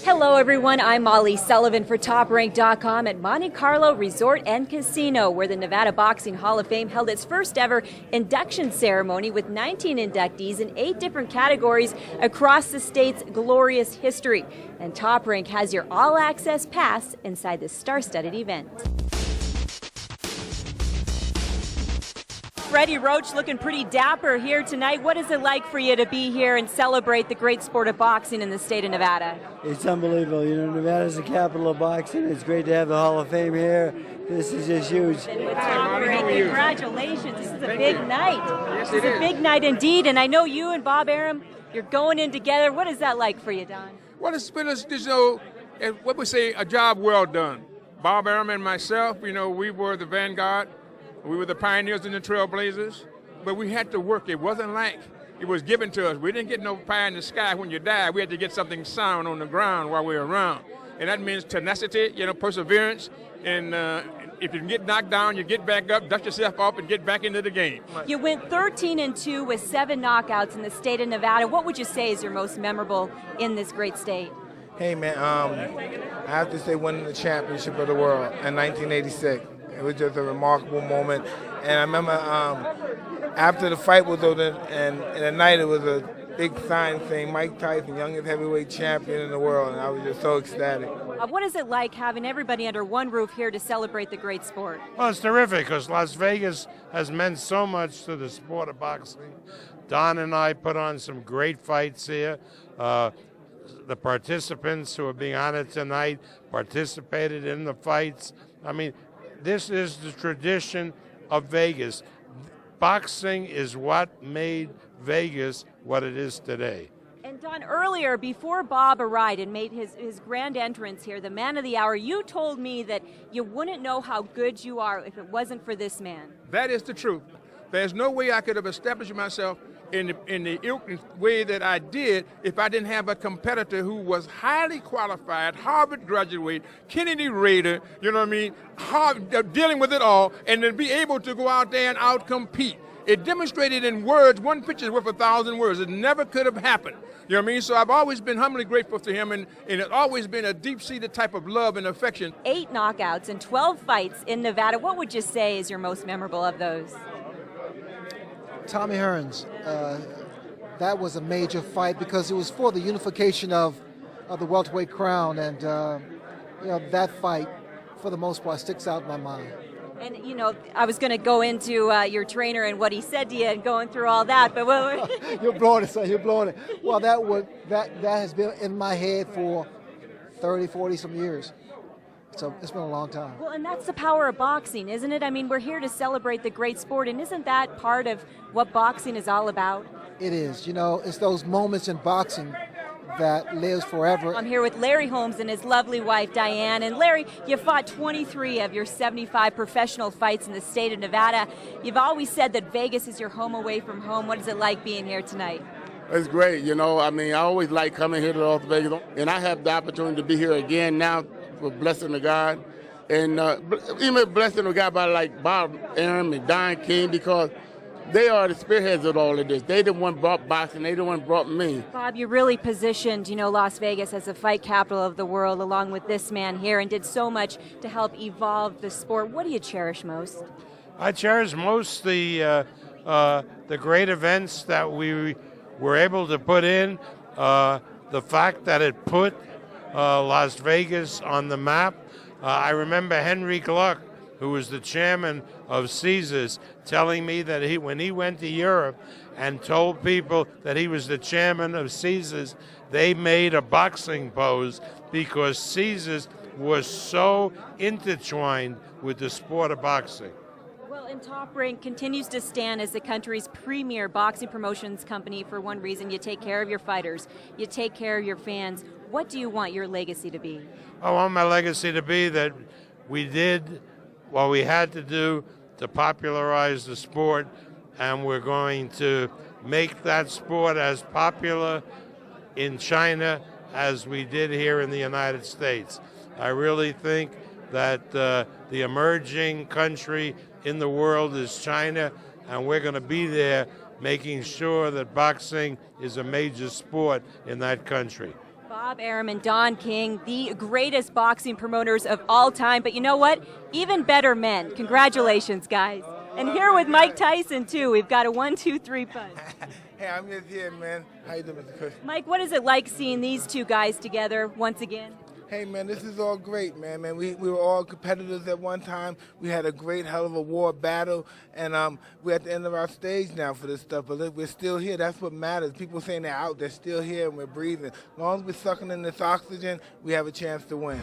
Hello everyone, I'm Molly Sullivan for TopRank.com at Monte Carlo Resort and Casino, where the Nevada Boxing Hall of Fame held its first ever induction ceremony with 19 inductees in 8 different categories across the state's glorious history. And Top Rank has your all-access pass inside this star-studded event. Freddie Roach looking pretty dapper here tonight. What is it like for you to be here and celebrate the great sport of boxing in the state of Nevada? It's unbelievable. You know, Nevada's the capital of boxing. It's great to have the Hall of Fame here. This is just huge. And with Top Rank, congratulations. This is a big night. Yes, this is a big night indeed. And I know you and Bob Arum, you're going in together. What is that like for you, Don? Well, it's been, what we say, a job well done. Bob Arum and myself, we were the vanguard. We were the pioneers and the trailblazers, but we had to work. It wasn't like it was given to us. We didn't get no pie in the sky when you died. We had to get something sound on the ground while we were around. And that means tenacity, perseverance. And if you can get knocked down, you get back up, dust yourself off, and get back into the game. You went 13-2 with 7 knockouts in the state of Nevada. What would you say is your most memorable in this great state? Hey, man, I have to say winning the championship of the world in 1986. It was just a remarkable moment. And I remember after the fight was over, and at night it was a big sign saying Mike Tyson, youngest heavyweight champion in the world, and I was just so ecstatic. What is it like having everybody under one roof here to celebrate the great sport? Well, it's terrific because Las Vegas has meant so much to the sport of boxing. Don and I put on some great fights here. The participants who are being honored tonight participated in the fights. I mean, this is the tradition of Vegas. Boxing is what made Vegas what it is today. And Don, earlier, before Bob arrived and made his grand entrance here, the man of the hour, you told me that you wouldn't know how good you are if it wasn't for this man. That is the truth. There's no way I could have established myself in the way that I did if I didn't have a competitor who was highly qualified, Harvard graduate, Kennedy Raider, dealing with it all, and then be able to go out there and out-compete. It demonstrated in words, one picture is worth 1,000 words. It never could have happened. You know what I mean? So I've always been humbly grateful to him, and it's always been a deep-seated type of love and affection. 8 knockouts and 12 fights in Nevada. What would you say is your most memorable of those? Tommy Hearns, that was a major fight because it was for the unification of the welterweight crown, and that fight, for the most part, sticks out in my mind. And I was going to go into your trainer and what he said to you and going through all that, but You're blowing it, son. You're blowing it. Well, that has been in my head for 30, 40 some years. So it's been a long time. Well, and that's the power of boxing, isn't it? I mean, we're here to celebrate the great sport, and isn't that part of what boxing is all about? It is. It's those moments in boxing that lives forever. I'm here with Larry Holmes and his lovely wife, Diane. And Larry, you fought 23 of your 75 professional fights in the state of Nevada. You've always said that Vegas is your home away from home. What is it like being here tonight? It's great. I always like coming here to Las Vegas, and I have the opportunity to be here again now for blessing of God. And even blessing of God by like Bob Arum and Don King, because they are the spearheads of all of this. They the one brought boxing. They the one brought me. Bob, you really positioned, Las Vegas as the fight capital of the world, along with this man here, and did so much to help evolve the sport. What do you cherish most? I cherish most the great events that we were able to put in. The fact that it put Las Vegas on the map. I remember Henry Gluck, who was the chairman of Caesars, telling me that when he went to Europe and told people that he was the chairman of Caesars, they made a boxing pose because Caesars was so intertwined with the sport of boxing. Well, and Top Rank continues to stand as the country's premier boxing promotions company for one reason. You take care of your fighters. You take care of your fans. What do you want your legacy to be? I want my legacy to be that we did what we had to do to popularize the sport, and we're going to make that sport as popular in China as we did here in the United States. I really think that the emerging country in the world is China, and we're going to be there making sure that boxing is a major sport in that country. Bob Bob Arum and Don King, the greatest boxing promoters of all time. But you know what? Even better men. Congratulations, guys. And here with Mike Tyson, too. We've got a 1-2-3 punch. Hey, I'm just here, man. How you doing, Mr. Cush? Mike, what is it like seeing these two guys together once again? Hey, man, this is all great, man. We were all competitors at one time. We had a great hell of a war battle, and we're at the end of our stage now for this stuff, but we're still here. That's what matters. People saying they're out, they're still here, and we're breathing. As long as we're sucking in this oxygen, we have a chance to win.